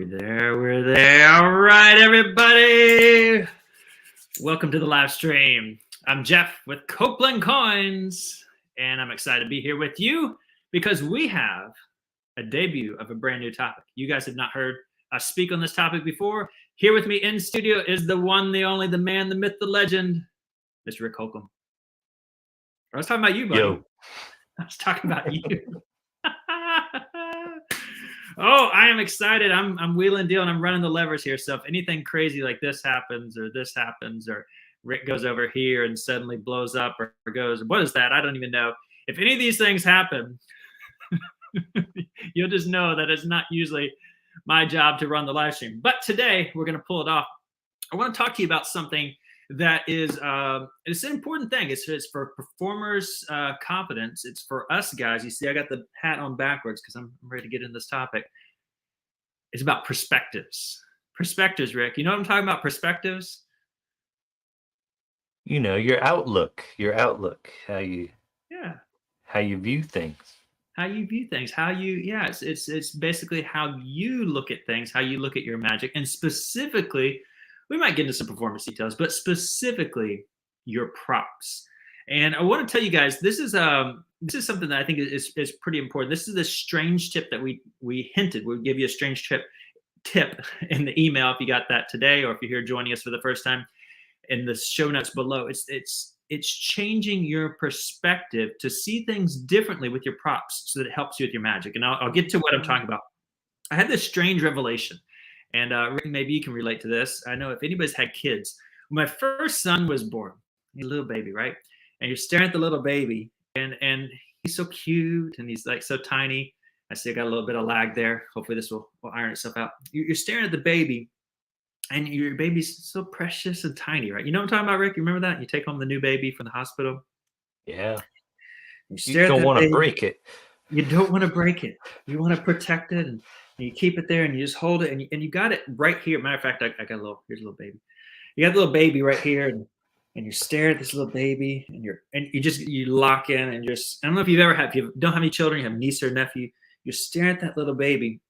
we there? We're there. All right, everybody. Welcome to the live stream. I'm Jeff with Copeland Coins, and I'm excited to be here with you because we have a debut of a brand new topic. You guys have not heard us speak on this topic before. Here with me in studio is the one, the only, the man, the myth, the legend, Mr. Rick Holcomb. I was talking about you, buddy. Yo. I was talking about you. Oh, I am excited. I'm wheeling and dealing. I'm running the levers here. So if anything crazy like this happens, or Rick goes over here and suddenly blows up or goes, what is that? I don't even know. If any of these things happen, you'll just know that it's not usually my job to run the live stream. But today we're going to pull it off. I want to talk to you about something that is it's an important thing. It's for performers' confidence. It's for us guys. You see, I got the hat on backwards because I'm ready to get into this topic. It's about perspectives. Perspectives, Rick. You know what I'm talking about? Perspectives. You know, your outlook, how you view things. How you view things. It's basically how you look at things, how you look at your magic, and specifically. We might get into some performance details, but specifically your props. And I want to tell you guys, this is something that I think is pretty important. This is the strange tip that we hinted. We'll give you a strange tip in the email if you got that today, or if you're here joining us for the first time. In the show notes below, it's changing your perspective to see things differently with your props, so that it helps you with your magic. And I'll get to what I'm talking about. I had this strange revelation. And Rick, maybe you can relate to this. I know if anybody's had kids, when my first son was born, he's a little baby, right? And you're staring at the little baby, and he's so cute, and he's like so tiny. I see I got a little bit of lag there. Hopefully this will iron itself out. You're staring at the baby, and your baby's so precious and tiny, right? You know what I'm talking about, Rick? You remember that? You take home the new baby from the hospital. Yeah. You don't want to break it. You don't want to break it. You want to protect it, and you keep it there, and you just hold it, and you got it right here. Matter of fact, I got here's a little baby. You got the little baby right here, and you stare at this little baby, and you lock in, and I don't know if if you don't have any children, you have a niece or nephew, you're staring at that little baby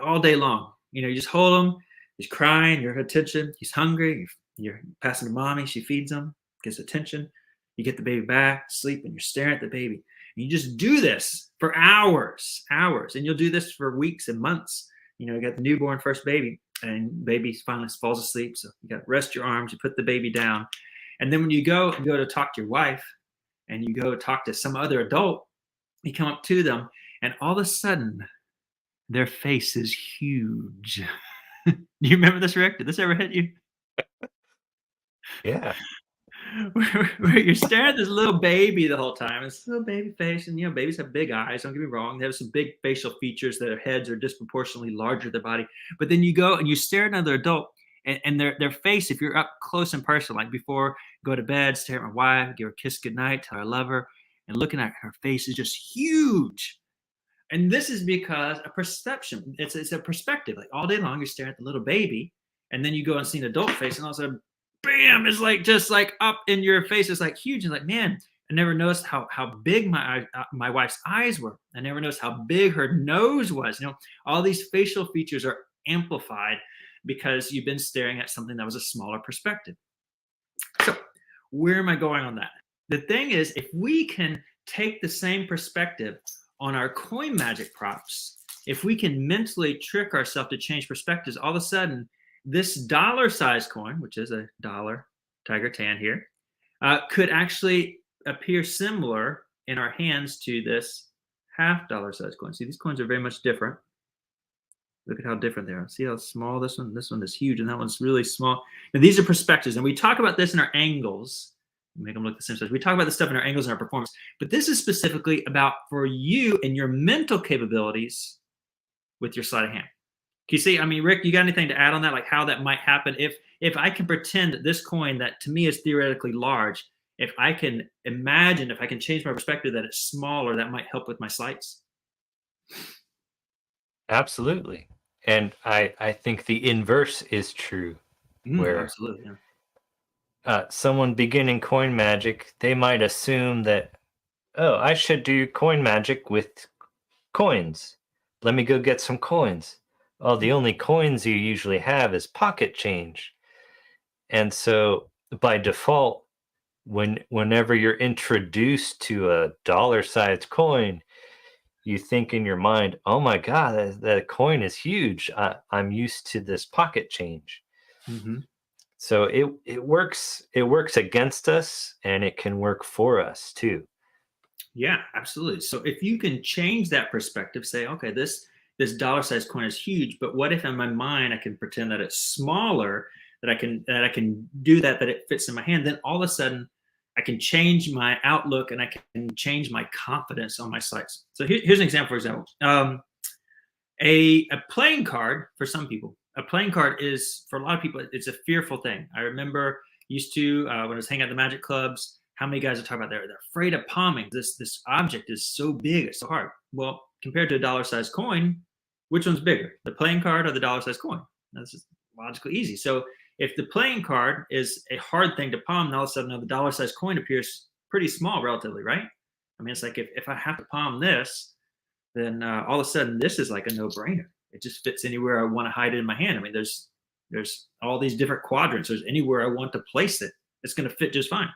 all day long. You know, you just hold him, he's crying, your attention, he's hungry, you're passing to mommy, she feeds him, gets attention, you get the baby back, sleep, and you're staring at the baby. And you just do this for hours, and you'll do this for weeks and months. You know, you got the newborn first baby, and baby finally falls asleep. So you got to rest your arms, you put the baby down. And then when you go to talk to your wife, and you go talk to some other adult, you come up to them, and all of a sudden, their face is huge. Do you remember this, Rick? Did this ever hit you? Yeah. Where you're staring at this little baby the whole time. It's a little baby face, and babies have big eyes. Don't get me wrong; they have some big facial features. Their heads are disproportionately larger than their body. But then you go and you stare at another adult, and their face. If you're up close and personal, like before, go to bed, stare at my wife, give her a kiss goodnight, tell her I love her, and looking at her face is just huge. And this is because a perception. It's a perspective. Like all day long, you're staring at the little baby, and then you go and see an adult face, and all of a sudden, bam, it's like just like up in your face. It's like huge. And like, man, I never noticed how big my wife's eyes were. I never noticed how big her nose was. You know, all these facial features are amplified because you've been staring at something that was a smaller perspective. So where am I going on that? The thing is, if we can take the same perspective on our coin magic props, if we can mentally trick ourselves to change perspectives, all of a sudden, this dollar size coin, which is a dollar tiger tan here, could actually appear similar in our hands to this half dollar size coin. See, these coins are very much different. Look at how different they are. See how small this one is huge, and that one's really small. Now, these are perspectives, and we talk about this in our angles. Make them look the same size. We talk about this stuff in our angles and our performance, but this is specifically about for you and your mental capabilities with your sleight of hand. Can you see? I mean, Rick, you got anything to add on that? Like how that might happen if I can pretend that this coin that to me is theoretically large, if I can imagine, if I can change my perspective that it's smaller, that might help with my sleights. Absolutely. And I think the inverse is true. Where absolutely. Someone beginning coin magic, they might assume that, oh, I should do coin magic with coins. Let me go get some coins. well, the only coins you usually have is pocket change. And so by default, whenever you're introduced to a dollar-sized coin, you think in your mind, "Oh my god, that coin is huge. I'm used to this pocket change." Hmm. So it works against us, and it can work for us too. Yeah, absolutely. So if you can change that perspective, say, okay, this dollar sized coin is huge, but what if in my mind I can pretend that it's smaller, that I can do that it fits in my hand, then all of a sudden I can change my outlook and I can change my confidence on my sights. So here's an example, for example. A playing card for some people, a playing card is for a lot of people, it's a fearful thing. I remember used to when I was hanging out at the magic clubs, how many guys are talking about they're afraid of palming. This object is so big, it's so hard. Well, compared to a dollar sized coin, which one's bigger, the playing card or the dollar sized coin? That's just logically easy. So if the playing card is a hard thing to palm, and all of a sudden the dollar sized coin appears pretty small relatively, right? I mean, it's like if I have to palm this, then all of a sudden this is like a no-brainer. It just fits anywhere I want to hide it in my hand. I mean, there's all these different quadrants. There's anywhere I want to place it, it's going to fit just fine.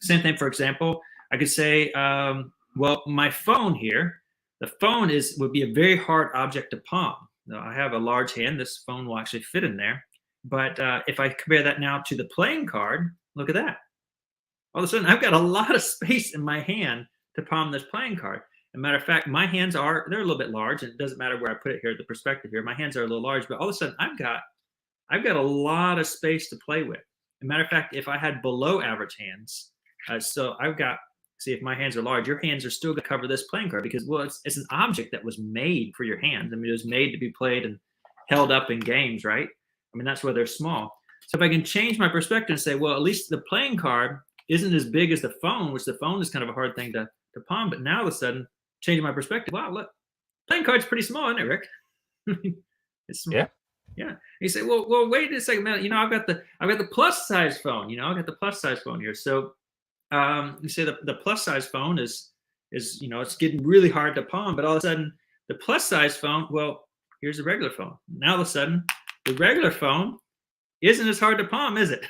Same thing, for example, I could say, well, my phone here, the phone would be a very hard object to palm. Now, I have a large hand. This phone will actually fit in there. But if I compare that now to the playing card, look at that. All of a sudden, I've got a lot of space in my hand to palm this playing card. As a matter of fact, my hands they're a little bit large, and it doesn't matter where I put it here, the perspective here. My hands are a little large, but all of a sudden I've got a lot of space to play with. As a matter of fact, if I had below average hands, so I've got, see, if my hands are large, your hands are still going to cover this playing card because, well, it's an object that was made for your hands. I mean, it was made to be played and held up in games, right? I mean, that's why they're small. So if I can change my perspective and say, well, at least the playing card isn't as big as the phone, which the phone is kind of a hard thing to palm, but now all of a sudden, changing my perspective, wow, look, playing card's pretty small, isn't it, Rick? It's small. Yeah. Yeah. You say, well, wait a second, man. I've got the plus size phone. I've got the plus size phone here. So you say the plus size phone is it's getting really hard to palm, but all of a sudden the plus size phone, well, here's the regular phone. Now all of a sudden the regular phone isn't as hard to palm, is it?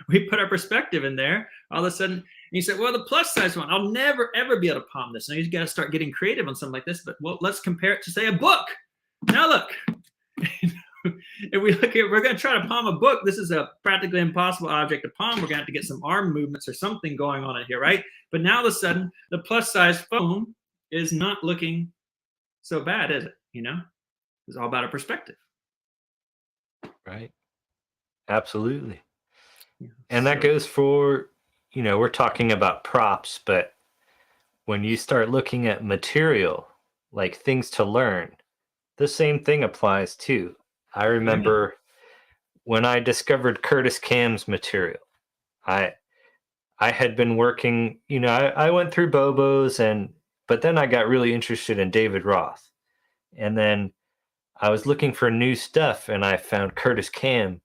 We put our perspective in there. All of a sudden, and you say, well, the plus size one, I'll never ever be able to palm this. Now you got to start getting creative on something like this. But well, let's compare it to, say, a book. Now look, if we look here, we're going to try to palm a book. This is a practically impossible object to palm. We're going to have to get some arm movements or something going on in here, right? But now all of a sudden, the plus size phone is not looking so bad, is it? It's all about a perspective. Right. Absolutely. Yeah. And that goes for, we're talking about props, but when you start looking at material, like things to learn, the same thing applies too. I remember when I discovered Curtis Cam's material, I had been working, I went through Bobo's, but then I got really interested in David Roth. And then I was looking for new stuff and I found Curtis Cam,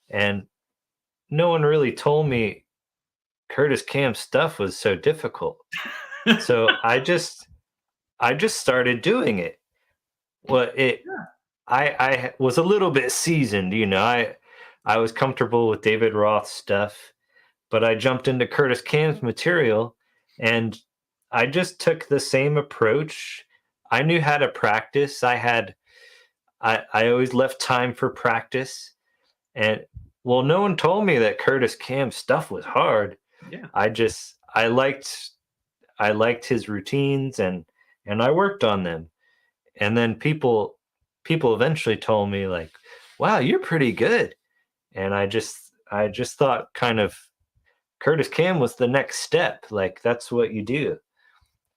and no one really told me Curtis Cam's stuff was so difficult. So I just started doing it. Well, I was a little bit seasoned, I was comfortable with David Roth's stuff, but I jumped into Curtis Cam's material and I just took the same approach. I knew how to practice. I always left time for practice. And well, no one told me that Curtis Cam's stuff was hard. Yeah. I liked his routines and I worked on them. And then people eventually told me, like, wow, you're pretty good. And I just thought kind of Curtis Cam was the next step. Like, that's what you do.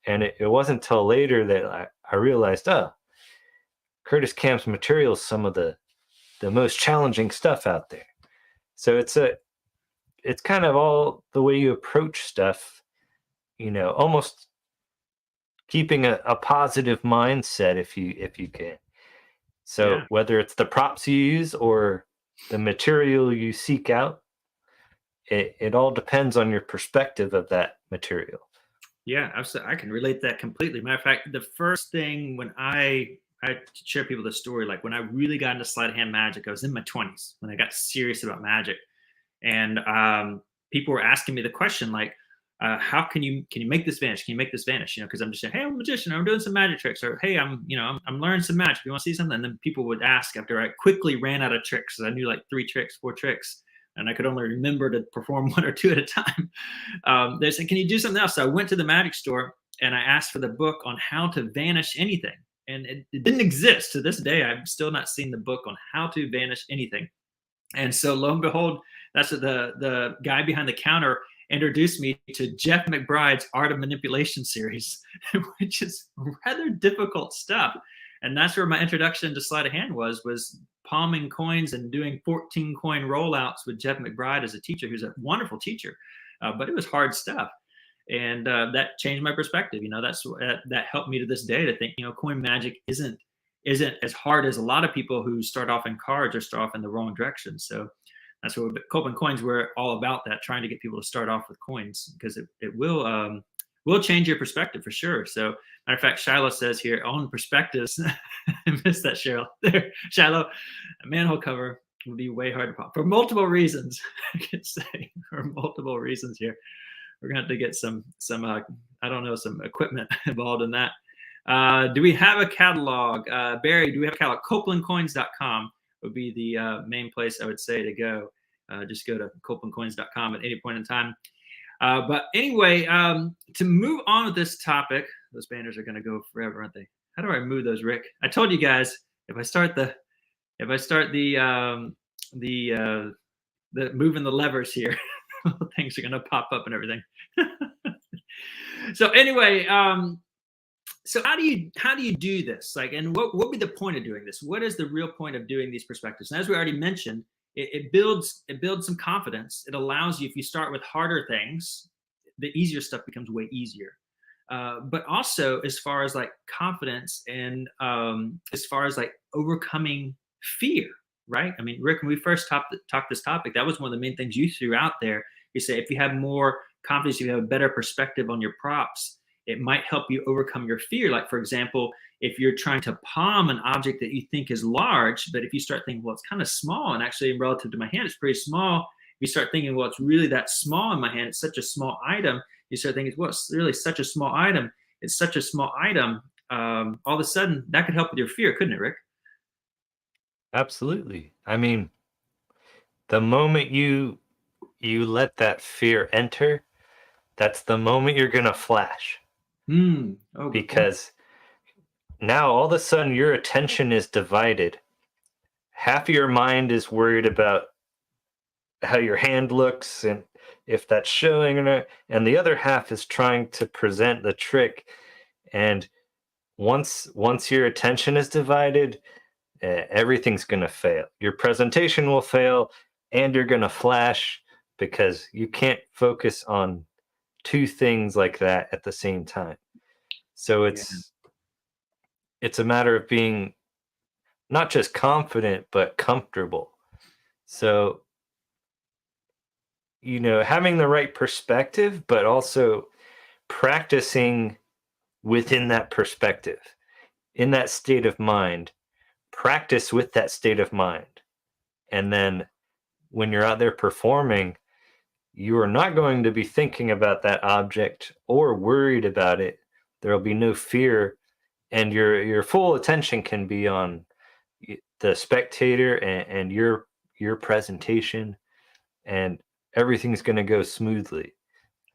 And it wasn't until later that I realized, oh, Curtis Cam's material is some of the most challenging stuff out there. So it's kind of all the way you approach stuff, almost keeping a positive mindset if you can. So whether it's the props you use or the material you seek out, it all depends on your perspective of that material. Yeah, absolutely. I can relate that completely. Matter of fact, the first thing when I I share people the story. Like when I really got into sleight of hand magic, I was in my 20s when I got serious about magic, and people were asking me the question like, how can you make this vanish? Can you make this vanish? Because I'm just saying, hey, I'm a magician. I'm doing some magic tricks, or hey, I'm learning some magic. You want to see something? And then people would ask after I quickly ran out of tricks. I knew like 3 tricks, 4 tricks, and I could only remember to perform 1 or 2 at a time. They said, can you do something else? So I went to the magic store and I asked for the book on how to vanish anything. And it didn't exist to this day. I've still not seen the book on how to vanish anything. And so lo and behold, that's what the guy behind the counter introduced me to Jeff McBride's Art of Manipulation series, which is rather difficult stuff. And that's where my introduction to sleight of hand was palming coins and doing 14 coin rollouts with Jeff McBride as a teacher, who's a wonderful teacher. But it was hard stuff. And that changed my perspective. That helped me to this day to think, coin magic isn't as hard as a lot of people who start off in cards or start off in the wrong direction. So that's what Copeland Coins, we're all about that, trying to get people to start off with coins, because it will change your perspective for sure. So matter of fact, Shiloh says here, on perspectives, I missed that, Cheryl. There, Shiloh, a manhole cover would be way hard to pop for multiple reasons. I can say for multiple reasons here. We're gonna have to get some I don't know, some equipment involved in that. Do we have a catalog? Barry, do we have a catalog? CopelandCoins.com would be the main place I would say to go. Just go to CopelandCoins.com at any point in time. But anyway, to move on with this topic, those banners are gonna go forever, aren't they? How do I move those, Rick? I told you guys, if I start the moving the levers here, things are going to pop up and everything. So anyway, so how do you do this? Like, and what would be the point of doing this? What is the real point of doing these perspectives? And as we already mentioned, it builds some confidence. It allows you, if you start with harder things, the easier stuff becomes way easier. But also as far as like confidence and as far as like overcoming fear, right? I mean, Rick, when we first talked this topic, that was one of the main things you threw out there. You say, if you have more confidence, you have a better perspective on your props, it might help you overcome your fear. Like, for example, if you're trying to palm an object that you think is large, but if you start thinking, well, it's kind of small, and actually relative to my hand, it's pretty small. If you start thinking, well, it's really that small in my hand, it's such a small item. You start thinking, well, it's really such a small item. It's such a small item. All of a sudden, that could help with your fear, couldn't it, Rick? Absolutely. I mean, the moment you let that fear enter, that's the moment you're going to flash. Because now all of a sudden your attention is divided. Half of your mind is worried about how your hand looks and if that's showing or not, and the other half is trying to present the trick. And once your attention is divided, everything's going to fail. Your presentation will fail, and you're going to flash, because you can't focus on 2 things like that at the same time. So it's a matter of being not just confident, but comfortable. So, having the right perspective, but also practicing within that perspective, in that state of mind. Practice with that state of mind. And then when you're out there performing, you are not going to be thinking about that object or worried about it. There'll be no fear, and your full attention can be on the spectator and your presentation, and everything's going to go smoothly.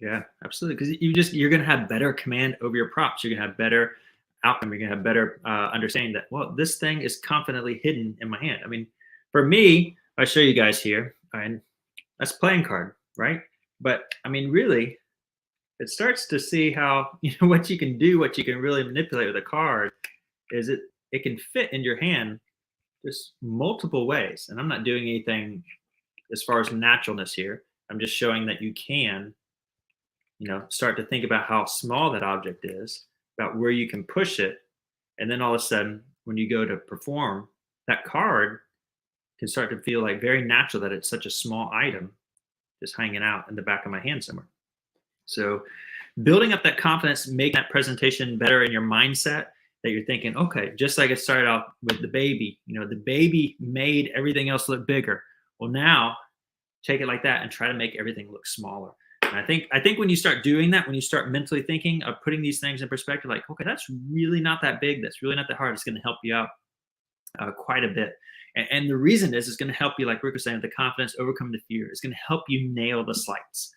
Yeah, absolutely. Because you're going to have better command over your props. You're going to have better outcome. You're going to have better understanding that, well, this thing is confidently hidden in my hand. I mean, for me, I'll show you guys here, and that's playing card, right? But I mean, really, it starts to see how, what you can do, what you can really manipulate with a card is it can fit in your hand just multiple ways. And I'm not doing anything as far as naturalness here. I'm just showing that you can, start to think about how small that object is, about where you can push it. And then all of a sudden, when you go to perform, that card can start to feel like very natural that it's such a small item just hanging out in the back of my hand somewhere. So building up that confidence, make that presentation better in your mindset, that you're thinking, okay, just like it started off with the baby, the baby made everything else look bigger. Well, now take it like that and try to make everything look smaller. And I think when you start doing that, when you start mentally thinking of putting these things in perspective, like, okay, that's really not that big, that's really not that hard, it's going to help you out quite a bit. And the reason is it's going to help you, like Rick was saying, the confidence, overcome the fear. It's going to help you nail the slights.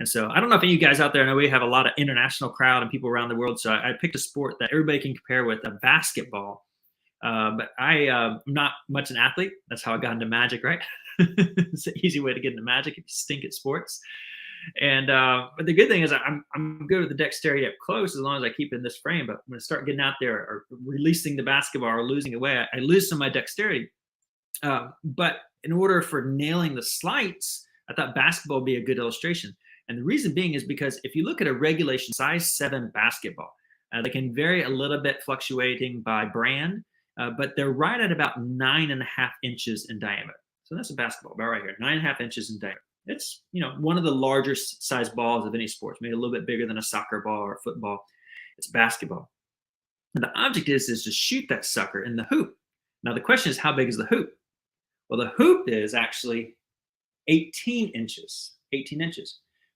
And so I don't know if any of you guys out there, I know we have a lot of international crowd and people around the world. So I picked a sport that everybody can compare with, basketball. But I'm not much an athlete. That's how I got into magic, right? It's an easy way to get into magic if you stink at sports. And but the good thing is I'm good with the dexterity up close as long as I keep it in this frame. But when I start getting out there or releasing the basketball or losing away, I lose some of my dexterity. But in order for nailing the slights, I thought basketball would be a good illustration. And the reason being is because if you look at a regulation size 7 basketball, they can vary a little bit fluctuating by brand, but they're right at about 9.5 inches in diameter. So that's a basketball, about right here, 9.5 inches in diameter. It's one of the largest size balls of any sport, maybe a little bit bigger than a soccer ball or a football. It's basketball. And the object is to shoot that sucker in the hoop. Now the question is, how big is the hoop? Well, the hoop is actually 18 inches.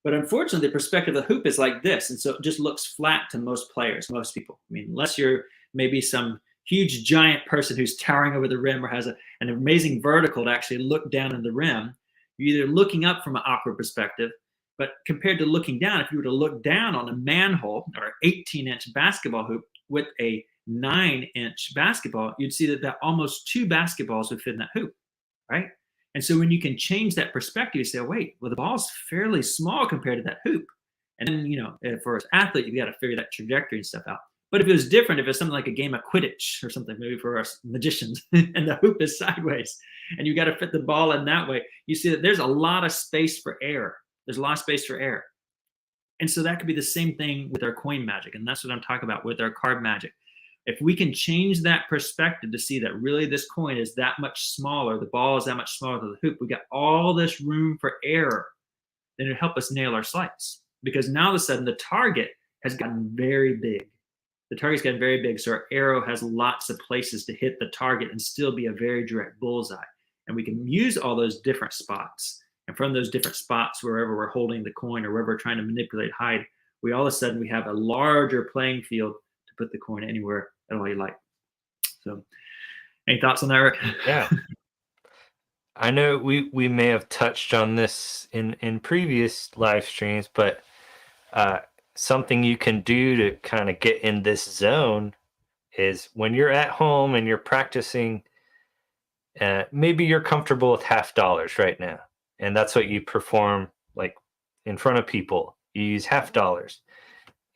But unfortunately, the perspective of the hoop is like this. And so it just looks flat to most players, most people. I mean, unless you're maybe some huge giant person who's towering over the rim or has an amazing vertical to actually look down in the rim, you're either looking up from an awkward perspective, but compared to looking down, if you were to look down on a manhole or an 18-inch basketball hoop with a 9-inch basketball, you'd see that almost 2 basketballs would fit in that hoop, right? And so when you can change that perspective, you say, oh, wait, well, the ball's fairly small compared to that hoop. And then, for an athlete, you've got to figure that trajectory and stuff out. But if it was different, if it's something like a game of Quidditch or something, maybe for us magicians, and the hoop is sideways, and you got to fit the ball in that way, you see that there's a lot of space for error. There's a lot of space for error. And so that could be the same thing with our coin magic. And that's what I'm talking about with our card magic. If we can change that perspective to see that really this coin is that much smaller, the ball is that much smaller than the hoop, we got all this room for error, then it'll help us nail our slights. Because now all of a sudden the target has gotten very big. The target's gotten very big, so our arrow has lots of places to hit the target and still be a very direct bullseye. And we can use all those different spots. And from those different spots, wherever we're holding the coin or wherever we're trying to manipulate, hide, we all of a sudden we have a larger playing field to put the coin anywhere at all you like. So any thoughts on that, Rick? Yeah. I know we may have touched on this in previous live streams, but something you can do to kind of get in this zone is when you're at home and you're practicing, maybe you're comfortable with $half right now, and that's what you perform like in front of people. You use $half,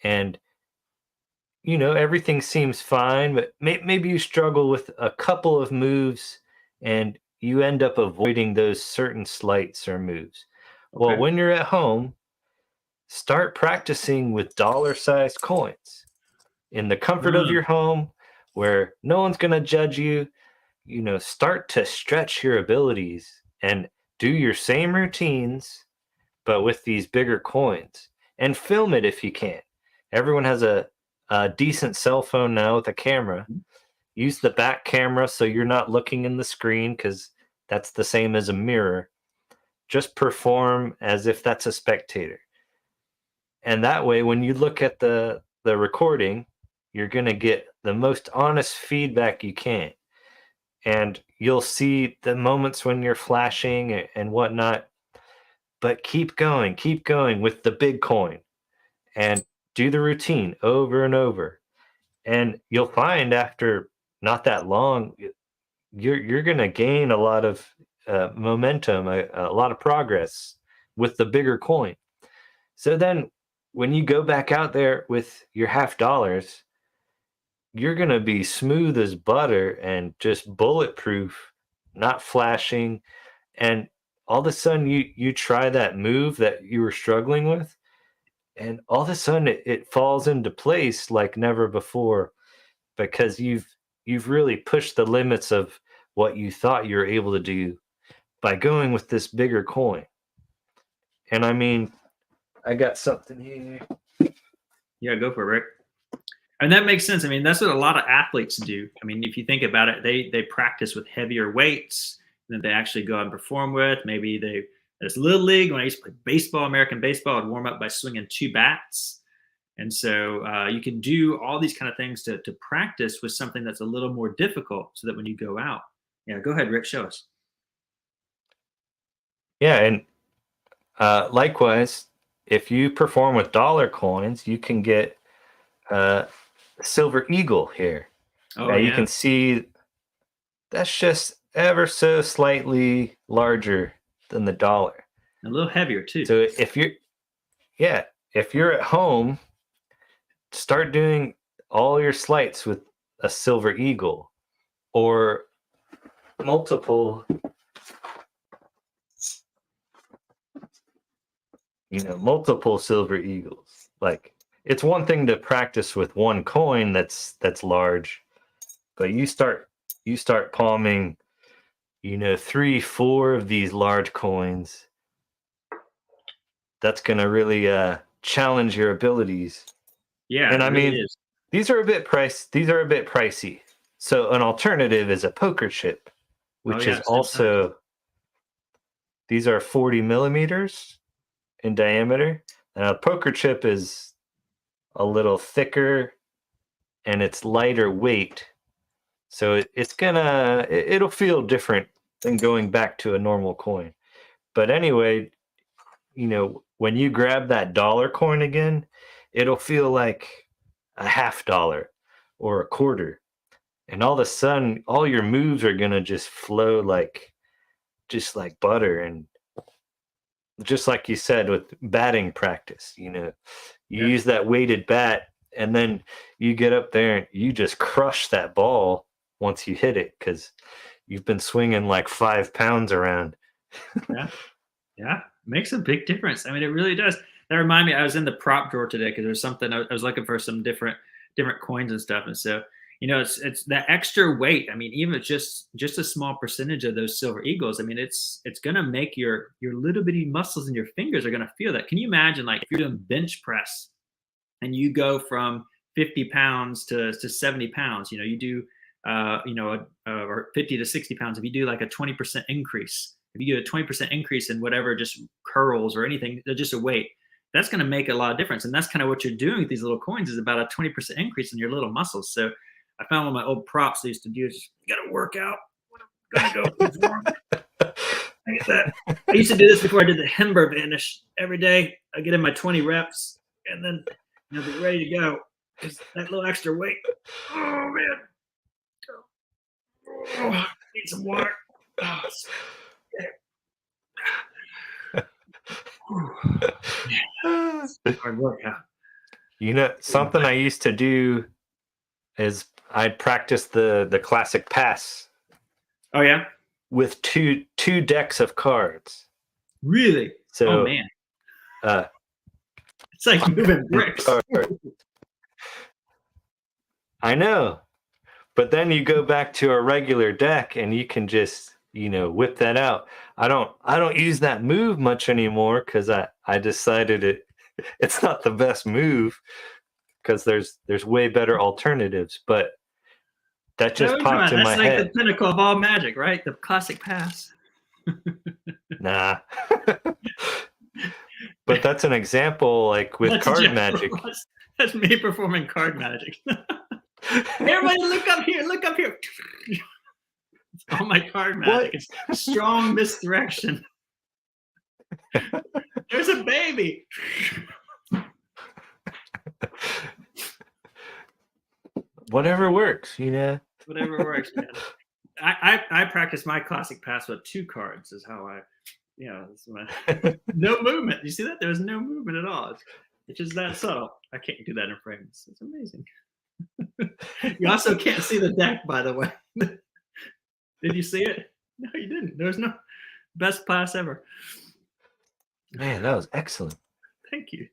and everything seems fine, but maybe you struggle with a couple of moves and you end up avoiding those certain slights or moves. Okay. Well, when you're at home, start practicing with dollar-sized coins in the comfort of your home where no one's going to judge you. Start to stretch your abilities and do your same routines, but with these bigger coins, and film it if you can. Everyone has a decent cell phone now with a camera. Use the back camera so you're not looking in the screen, because that's the same as a mirror. Just perform as if that's a spectator. And that way, when you look at the recording, you're going to get the most honest feedback you can. And you'll see the moments when you're flashing and whatnot. But keep going with the big coin. And do the routine over and over. And you'll find after not that long, you're going to gain a lot of momentum, a lot of progress with the bigger coin. So then when you go back out there with your $half, you're going to be smooth as butter and just bulletproof, not flashing. And all of a sudden you try that move that you were struggling with, and all of a sudden it falls into place like never before, because you've really pushed the limits of what you thought you were able to do by going with this bigger coin. And I mean, I got something here. Yeah, go for it, Rick. And that makes sense. I mean, that's what a lot of athletes do. I mean, if you think about it, they practice with heavier weights than they actually go out and perform with. Maybe there's little league. When I used to play baseball, American baseball, I'd warm up by swinging 2 bats. And so you can do all these kind of things to practice with something that's a little more difficult so that when you go out. Yeah, go ahead, Rick, show us. Yeah, and likewise, if you perform with dollar coins, you can get silver eagle here. Oh, now you yeah. can see that's just ever so slightly larger than the dollar. A little heavier too. So if you're at home, start doing all your sleights with a silver eagle or multiple silver eagles. Like, it's one thing to practice with one coin that's large, but you start palming 3, 4 of these large coins. That's gonna really challenge your abilities. Yeah, and I really mean is. these are a bit pricey. So an alternative is a poker chip, which is also, these are 40 millimeters in diameter. And a poker chip is a little thicker and it's lighter weight. So it'll feel different than going back to a normal coin. But anyway, when you grab that dollar coin again, it'll feel like a $50 or a quarter. And all of a sudden, all your moves are gonna just flow just like butter. And just like you said with batting practice, you use that weighted bat, and then you get up there and you just crush that ball once you hit it because you've been swinging like 5 pounds around. Yeah, makes a big difference. I mean, it really does. That reminded me, I was in the prop drawer today because there's something I was looking for, some different coins and stuff, and so it's that extra weight. I mean, even just a small percentage of those silver eagles. I mean, it's gonna make your little bitty muscles in your fingers are gonna feel that. Can you imagine, like, if you're doing bench press and you go from 50 pounds to 70 pounds? You do or 50 to 60 pounds. If you do like a 20% increase, if you do a 20% increase in whatever, just curls or anything, just a weight, that's going to make a lot of difference. And that's kind of what you're doing with these little coins, is about a 20% increase in your little muscles. So I found one of my old props I used to do is, you got to work out. I'm gonna go perform. I get that. I used to do this before I did the Hember Vanish. Every day I get in my 20 reps and then be ready to go. Just that little extra weight. Oh man. Oh, need some water. Oh, hard workout. Something I used to do is I'd practice the classic pass. Oh yeah, with two decks of cards. Really? So, oh man, it's like moving bricks. I know, but then you go back to a regular deck and you can just whip that out. I don't use that move much anymore because I decided it's not the best move because there's way better alternatives. But that just popped in my head. That's like the pinnacle of all magic, right? The classic pass. Nah. But that's an example, like with card magic. That's me performing card magic. Everybody look up here, look up here. It's all my card magic. It's strong misdirection. There's a baby. Whatever works, Whatever works, man. I practice my classic pass with 2 cards is how I, no movement. You see that? There's no movement at all. It's just that subtle. I can't do that in frames. It's amazing. You also can't see the deck, by the way. Did you see it? No, you didn't. There's no best pass ever. Man, that was excellent. Thank you.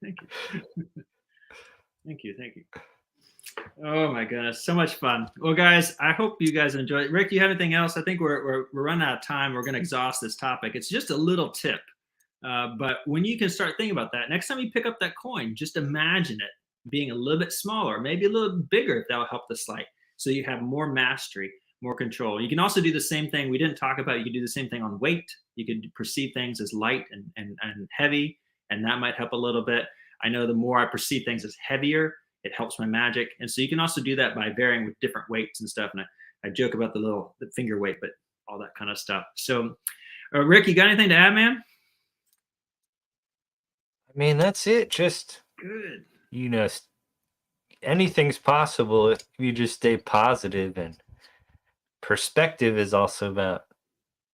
Oh my goodness, so much fun. Well, guys, I hope you guys enjoyed it. Rick, do you have anything else? I think we're running out of time. We're going to exhaust this topic. It's just a little tip. But when you can start thinking about that, next time you pick up that coin, just imagine it being a little bit smaller, maybe a little bigger if that'll help the sleight. So you have more mastery, more control. You can also do the same thing we didn't talk about. You can do the same thing on weight. You could perceive things as light and heavy, and that might help a little bit. I know the more I perceive things as heavier, it helps my magic. And so you can also do that by varying with different weights and stuff. And I joke about the finger weight, but all that kind of stuff. So, Rick, you got anything to add, man? I mean, that's it. Just Good. Anything's possible if you just stay positive, and perspective is also about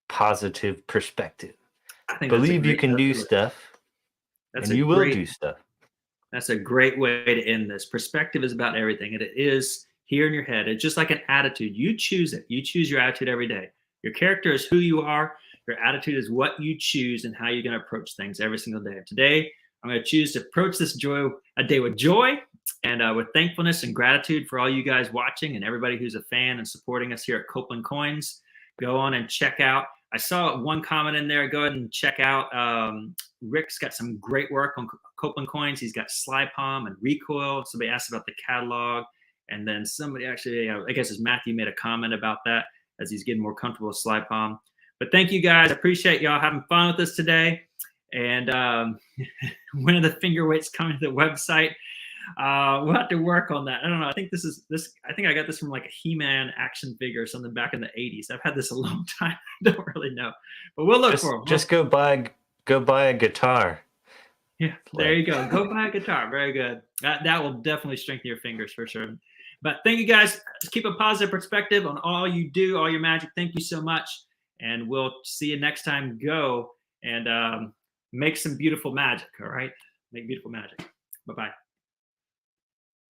positive perspective. I think believe you can do stuff, and you will do stuff. That's a great way to end this. Perspective is about everything, and it is here in your head. It's just like an attitude. You choose it. You choose your attitude every day. Your character is who you are. Your attitude is what you choose and how you're going to approach things every single day. Today, I'm going to choose to approach this day with joy and with thankfulness and gratitude for all you guys watching and everybody who's a fan and supporting us here at Copeland Coins. Go on and check out. I saw one comment in there. Go ahead and check out. Rick's got some great work on Copeland Coins. He's got Sly Palm and Recoil. Somebody asked about the catalog. And then somebody actually, I guess it's Matthew, made a comment about that as he's getting more comfortable with Sly Palm. But thank you guys. I appreciate y'all having fun with us today. And when are the finger weights coming to the website? We'll have to work on that. I don't know. I think I think I got this from like a He-Man action figure or something back in the 80s. I've had this a long time. I don't really know. But we'll look for them. Just go buy a guitar. Yeah, there you go. Go buy a guitar. Very good. That will definitely strengthen your fingers for sure. But thank you guys. Just keep a positive perspective on all you do, all your magic. Thank you so much. And we'll see you next time. Go and make some beautiful magic. All right. Make beautiful magic. Bye-bye.